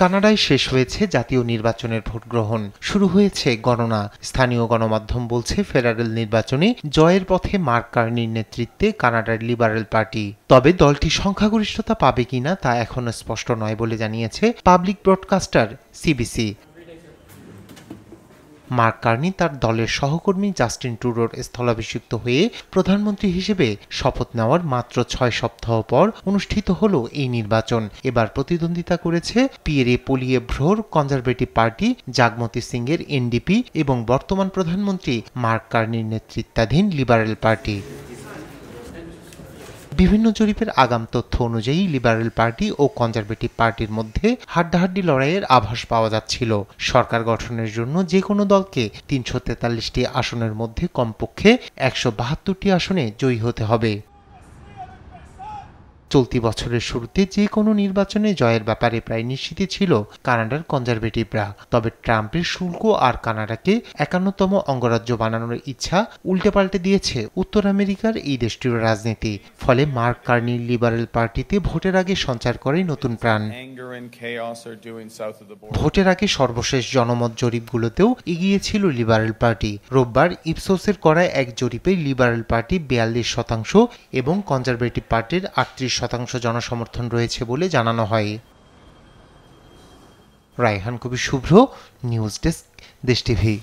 কানাডায় শেষ হয়েছে জাতীয় নির্বাচনের ভোট গ্রহণ, শুরু হয়েছে গণনা। স্থানীয় গণমাধ্যম বলছে ফেডারেল নির্বাচনে জয়ের পথে মার্ক কার্নির নেতৃত্বে কানাডার লিবারেল পার্টি। তবে দলটি সংখ্যাগরিষ্ঠতা পাবে কিনা তা এখনো স্পষ্ট নয় বলে জানিয়েছে public broadcaster CBC. Mark Carney তার দলের সহকর্মী জাস্টিন ট্রুডোর স্থলাভিষিক্ত হয়ে প্রধানমন্ত্রী হিসেবে শপথ নেওয়ার মাত্র 6 সপ্তাহ পর অনুষ্ঠিত হলো এই নির্বাচন। এবার প্রতিদ্বন্দ্বিতা করেছে পিয়েরে পোলিয়েভ্রোর কনজারভেটিভ পার্টি, জাগমতি সিংয়ের এনডিপি এবং বর্তমান প্রধানমন্ত্রী মার্ক কার্নির নেতৃত্বাধীন লিবারেল পার্টি। বিভিন্ন জরিপের আগাম তথ্য অনুযায়ী লিবারেল পার্টি ও কনজারভেটিভ পার্টির মধ্যে হাড্ডাহাড্ডি লড়াইয়ের আভাস পাওয়া যাচ্ছিল। সরকার গঠনের জন্য যে কোনো দলকে 343টি আসনের মধ্যে কমপক্ষে 172টি আসনে জয়ী হতে হবে। চলতি বছরের শুরুতে যে কোনো নির্বাচনে জয়ের ব্যাপারে প্রায় নিশ্চিত ছিল কানাডার কনজারভেটিভরা। তবে ট্রাম্পের শুল্ক আর কানাডাকে 51তম অঙ্গরাজ্য বানানোর ইচ্ছা উল্টেপাল্টে দিয়েছে উত্তর আমেরিকার এই দেশটির রাজনীতি। ফলে মার্ক কার্নির লিবারেল পার্টিতে ভোটের আগে সঞ্চার করে নতুন প্রাণ। ভোটের আগে সর্বশেষ জনমত জরিপগুলোতেও এগিয়ে ছিল লিবারেল পার্টি। রোববার ইপসোসের করা এক জরিপে লিবারেল পার্টি 42% এবং কনজারভেটিভ পার্টির 38% জনসমর্থন রয়েছে বলে জানানো হয়। রায়হান কবির শুভ্র, নিউজ ডেস্ক, দেশ টিভি।